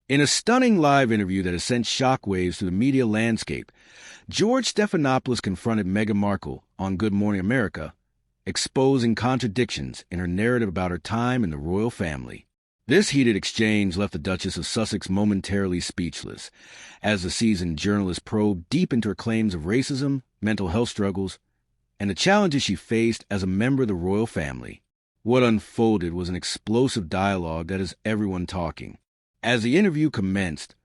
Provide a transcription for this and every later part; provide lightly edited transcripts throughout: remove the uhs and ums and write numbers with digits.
In a stunning live interview that has sent shockwaves through the media landscape, George Stephanopoulos confronted Meghan Markle on Good Morning America, exposing contradictions in her narrative about her time in the royal family. This heated exchange left the Duchess of Sussex momentarily speechless, as the seasoned journalist probed deep into her claims of racism, mental health struggles, and the challenges she faced as a member of the royal family. What unfolded was an explosive dialogue that has everyone talking. As the interview commenced,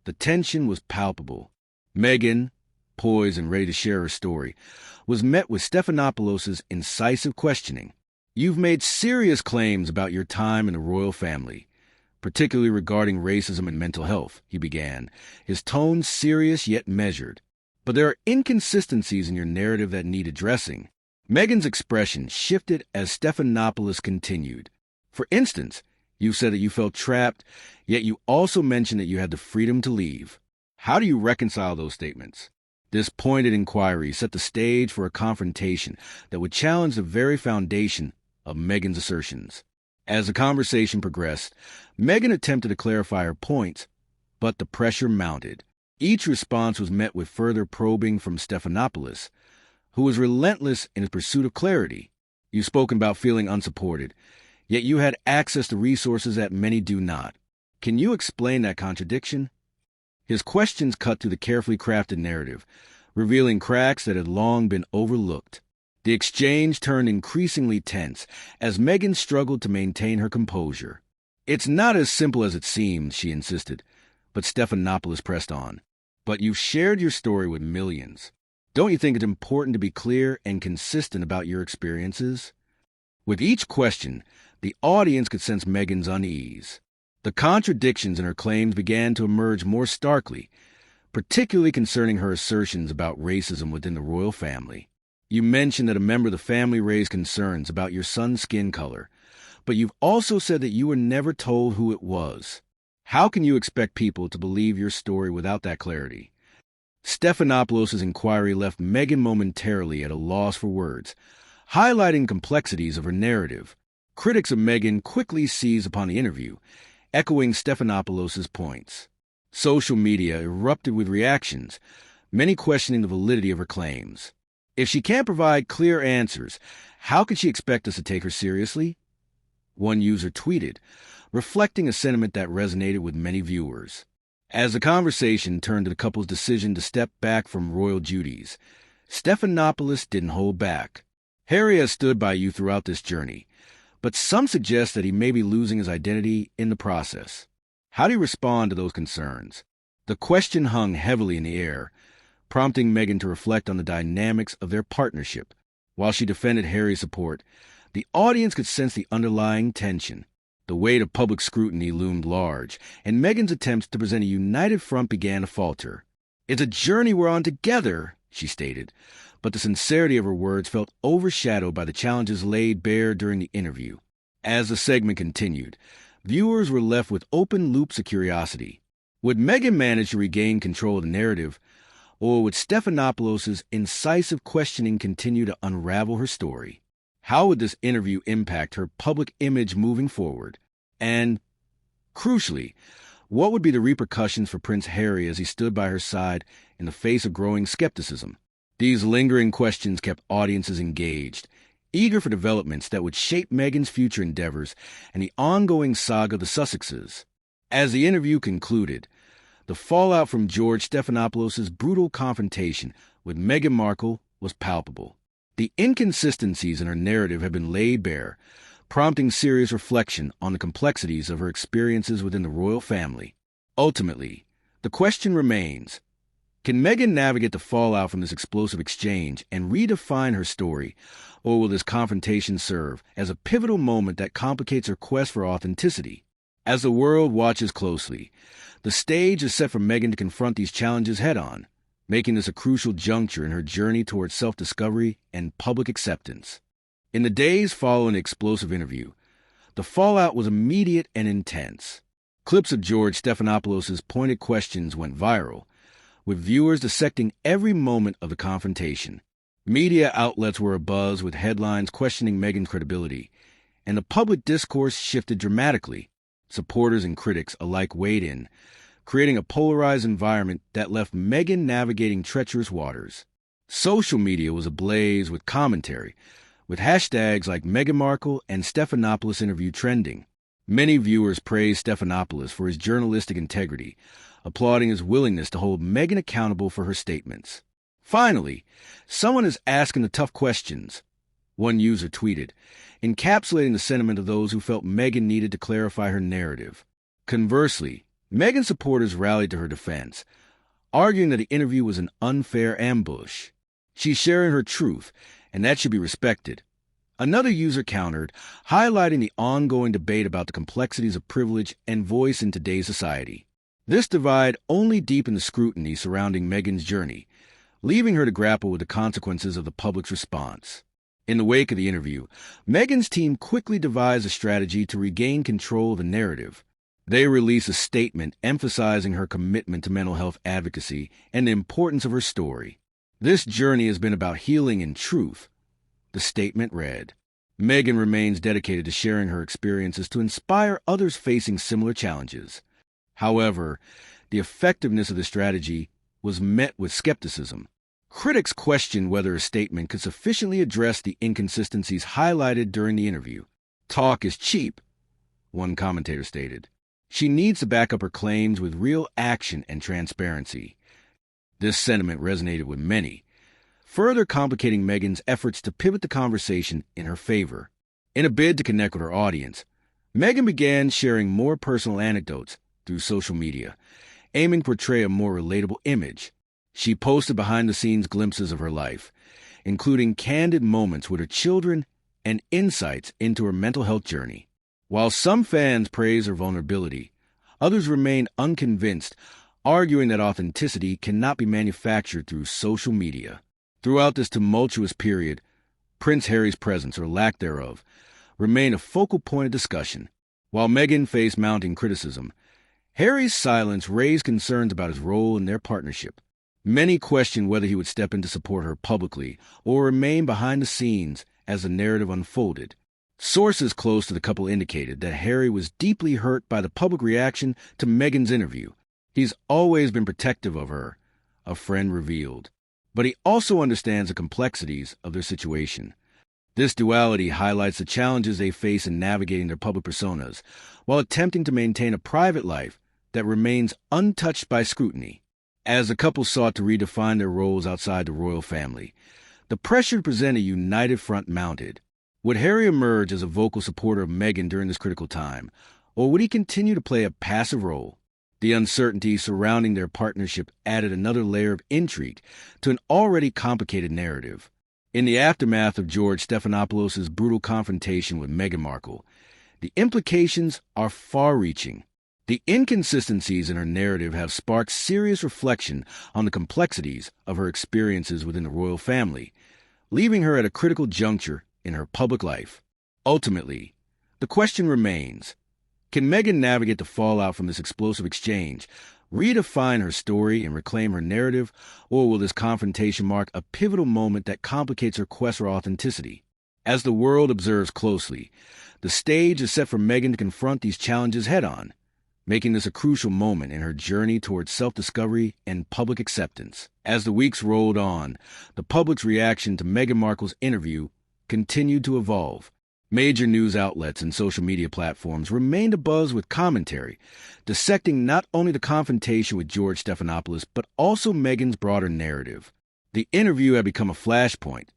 the tension was palpable. Meghan, poised and ready to share her story, was met with Stephanopoulos' incisive questioning. "You've made serious claims about your time in the royal family, particularly regarding racism and mental health," he began, his tone serious yet measured. "But there are inconsistencies in your narrative that need addressing." Meghan's expression shifted as Stephanopoulos continued. "For instance, you said that you felt trapped, yet you also mentioned that you had the freedom to leave. How do you reconcile those statements?" This pointed inquiry set the stage for a confrontation that would challenge the very foundation of Meghan's assertions. As the conversation progressed, Meghan attempted to clarify her points, but the pressure mounted. Each response was met with further probing from Stephanopoulos, who was relentless in his pursuit of clarity. "You've spoken about feeling unsupported, yet you had access to resources that many do not. Can you explain that contradiction?" His questions cut through the carefully crafted narrative, revealing cracks that had long been overlooked. The exchange turned increasingly tense as Meghan struggled to maintain her composure. "It's not as simple as it seems," she insisted, but Stephanopoulos pressed on. "But you've shared your story with millions. Don't you think it's important to be clear and consistent about your experiences?" With each question, the audience could sense Meghan's unease. The contradictions in her claims began to emerge more starkly, particularly concerning her assertions about racism within the royal family. "You mentioned that a member of the family raised concerns about your son's skin color, but you've also said that you were never told who it was. How can you expect people to believe your story without that clarity?" Stephanopoulos' inquiry left Meghan momentarily at a loss for words, highlighting complexities of her narrative. Critics of Meghan quickly seized upon the interview, echoing Stephanopoulos' points. Social media erupted with reactions, many questioning the validity of her claims. "If she can't provide clear answers, how can she expect us to take her seriously?" one user tweeted, reflecting a sentiment that resonated with many viewers. As the conversation turned to the couple's decision to step back from royal duties, Stephanopoulos didn't hold back. "Harry has stood by you throughout this journey, but some suggest that he may be losing his identity in the process. How do you respond to those concerns?" The question hung heavily in the air, prompting Meghan to reflect on the dynamics of their partnership. While she defended Harry's support, the audience could sense the underlying tension. The weight of public scrutiny loomed large, and Meghan's attempts to present a united front began to falter. "It's a journey we're on together," she stated, but the sincerity of her words felt overshadowed by the challenges laid bare during the interview. As the segment continued, viewers were left with open loops of curiosity. Would Meghan manage to regain control of the narrative, or would Stephanopoulos' incisive questioning continue to unravel her story? How would this interview impact her public image moving forward? And, crucially, what would be the repercussions for Prince Harry as he stood by her side in the face of growing skepticism? These lingering questions kept audiences engaged, eager for developments that would shape Meghan's future endeavors and the ongoing saga of the Sussexes. As the interview concluded, the fallout from George Stephanopoulos' brutal confrontation with Meghan Markle was palpable. The inconsistencies in her narrative have been laid bare, prompting serious reflection on the complexities of her experiences within the royal family. Ultimately, the question remains, can Meghan navigate the fallout from this explosive exchange and redefine her story, or will this confrontation serve as a pivotal moment that complicates her quest for authenticity? As the world watches closely, the stage is set for Meghan to confront these challenges head-on, making this a crucial juncture in her journey towards self-discovery and public acceptance. In the days following the explosive interview, the fallout was immediate and intense. Clips of George Stephanopoulos' pointed questions went viral, with viewers dissecting every moment of the confrontation. Media outlets were abuzz with headlines questioning Meghan's credibility, and the public discourse shifted dramatically. Supporters and critics alike weighed in, creating a polarized environment that left Meghan navigating treacherous waters. Social media was ablaze with commentary, with hashtags like Meghan Markle and Stephanopoulos interview trending. Many viewers praised Stephanopoulos for his journalistic integrity, applauding his willingness to hold Meghan accountable for her statements. Finally, someone is asking the tough questions, one user tweeted, encapsulating the sentiment of those who felt Meghan needed to clarify her narrative. Conversely, Meghan's supporters rallied to her defense, arguing that the interview was an unfair ambush. She's sharing her truth, and that should be respected. Another user countered, highlighting the ongoing debate about the complexities of privilege and voice in today's society. This divide only deepened the scrutiny surrounding Meghan's journey, leaving her to grapple with the consequences of the public's response. In the wake of the interview, Meghan's team quickly devised a strategy to regain control of the narrative. They released a statement emphasizing her commitment to mental health advocacy and the importance of her story. This journey has been about healing and truth. The statement read, Meghan remains dedicated to sharing her experiences to inspire others facing similar challenges. However, the effectiveness of the strategy was met with skepticism. Critics questioned whether a statement could sufficiently address the inconsistencies highlighted during the interview. Talk is cheap, one commentator stated. She needs to back up her claims with real action and transparency. This sentiment resonated with many, further complicating Meghan's efforts to pivot the conversation in her favor. In a bid to connect with her audience, Meghan began sharing more personal anecdotes through social media, aiming to portray a more relatable image. She posted behind-the-scenes glimpses of her life, including candid moments with her children and insights into her mental health journey. While some fans praised her vulnerability, others remained unconvinced, arguing that authenticity cannot be manufactured through social media. Throughout this tumultuous period, Prince Harry's presence, or lack thereof, remained a focal point of discussion. While Meghan faced mounting criticism, Harry's silence raised concerns about his role in their partnership. Many questioned whether he would step in to support her publicly or remain behind the scenes as the narrative unfolded. Sources close to the couple indicated that Harry was deeply hurt by the public reaction to Meghan's interview. He's always been protective of her, a friend revealed. But he also understands the complexities of their situation. This duality highlights the challenges they face in navigating their public personas, while attempting to maintain a private life that remains untouched by scrutiny. As the couple sought to redefine their roles outside the royal family, the pressure to present a united front mounted. Would Harry emerge as a vocal supporter of Meghan during this critical time, or would he continue to play a passive role? The uncertainty surrounding their partnership added another layer of intrigue to an already complicated narrative. In the aftermath of George Stephanopoulos' brutal confrontation with Meghan Markle, the implications are far-reaching. The inconsistencies in her narrative have sparked serious reflection on the complexities of her experiences within the royal family, leaving her at a critical juncture in her public life. Ultimately, the question remains, can Meghan navigate the fallout from this explosive exchange, redefine her story and reclaim her narrative, or will this confrontation mark a pivotal moment that complicates her quest for authenticity? As the world observes closely, the stage is set for Meghan to confront these challenges head-on, making this a crucial moment in her journey towards self-discovery and public acceptance. As the weeks rolled on, the public's reaction to Meghan Markle's interview continued to evolve. Major news outlets and social media platforms remained abuzz with commentary, dissecting not only the confrontation with George Stephanopoulos, but also Meghan's broader narrative. The interview had become a flashpoint,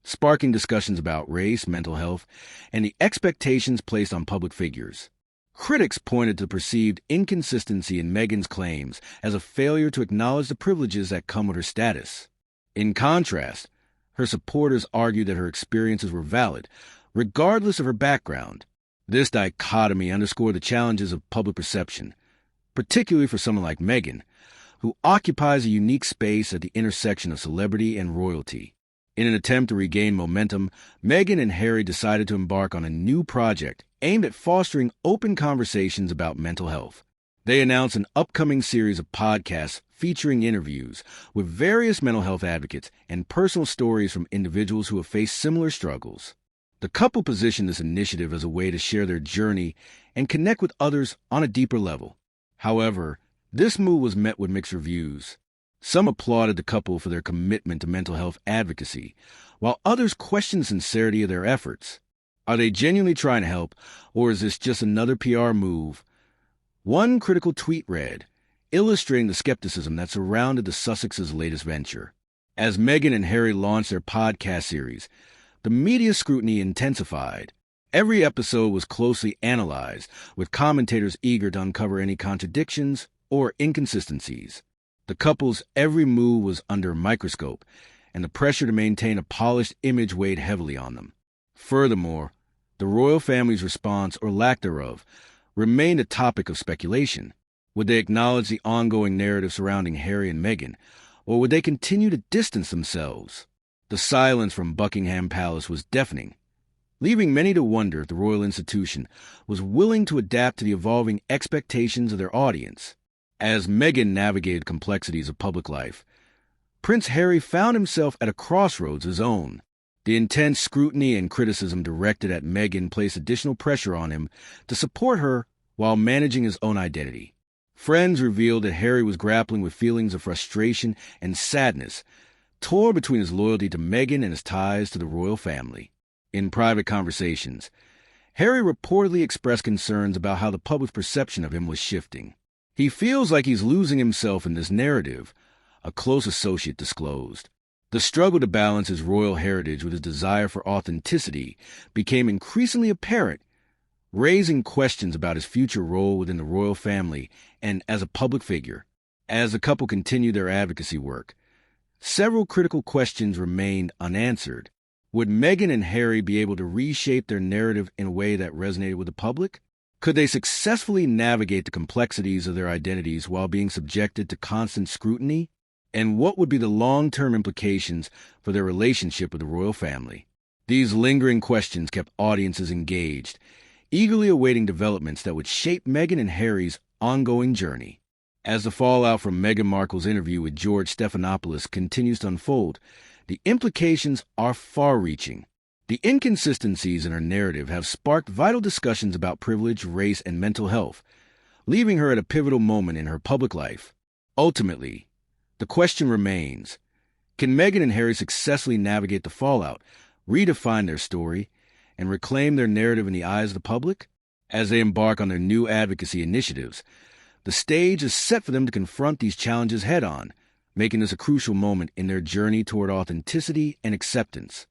sparking discussions about race, mental health, and the expectations placed on public figures. Critics pointed to the perceived inconsistency in Meghan's claims as a failure to acknowledge the privileges that come with her status. In contrast, her supporters argued that her experiences were valid, regardless of her background. This dichotomy underscored the challenges of public perception, particularly for someone like Meghan, who occupies a unique space at the intersection of celebrity and royalty. In an attempt to regain momentum, Meghan and Harry decided to embark on a new project aimed at fostering open conversations about mental health. They announced an upcoming series of podcasts featuring interviews with various mental health advocates and personal stories from individuals who have faced similar struggles. The couple positioned this initiative as a way to share their journey and connect with others on a deeper level. However, this move was met with mixed reviews. Some applauded the couple for their commitment to mental health advocacy, while others questioned the sincerity of their efforts. Are they genuinely trying to help, or is this just another PR move? One critical tweet read, illustrating the skepticism that surrounded the Sussexes' latest venture. As Meghan and Harry launched their podcast series, the media scrutiny intensified. Every episode was closely analyzed, with commentators eager to uncover any contradictions or inconsistencies. The couple's every move was under a microscope, and the pressure to maintain a polished image weighed heavily on them. Furthermore, the royal family's response, or lack thereof, remained a topic of speculation. Would they acknowledge the ongoing narrative surrounding Harry and Meghan, or would they continue to distance themselves? The silence from Buckingham Palace was deafening, leaving many to wonder if the royal institution was willing to adapt to the evolving expectations of their audience. As Meghan navigated complexities of public life, Prince Harry found himself at a crossroads of his own. The intense scrutiny and criticism directed at Meghan placed additional pressure on him to support her while managing his own identity. Friends revealed that Harry was grappling with feelings of frustration and sadness, torn between his loyalty to Meghan and his ties to the royal family. In private conversations, Harry reportedly expressed concerns about how the public's perception of him was shifting. He feels like he's losing himself in this narrative, a close associate disclosed. The struggle to balance his royal heritage with his desire for authenticity became increasingly apparent, raising questions about his future role within the royal family and as a public figure. As the couple continued their advocacy work, several critical questions remained unanswered. Would Meghan and Harry be able to reshape their narrative in a way that resonated with the public? Could they successfully navigate the complexities of their identities while being subjected to constant scrutiny? And what would be the long-term implications for their relationship with the royal family? These lingering questions kept audiences engaged, eagerly awaiting developments that would shape Meghan and Harry's ongoing journey. As the fallout from Meghan Markle's interview with George Stephanopoulos continues to unfold, the implications are far-reaching. The inconsistencies in her narrative have sparked vital discussions about privilege, race, and mental health, leaving her at a pivotal moment in her public life. Ultimately, the question remains, can Meghan and Harry successfully navigate the fallout, redefine their story, and reclaim their narrative in the eyes of the public? As they embark on their new advocacy initiatives, the stage is set for them to confront these challenges head-on, making this a crucial moment in their journey toward authenticity and acceptance.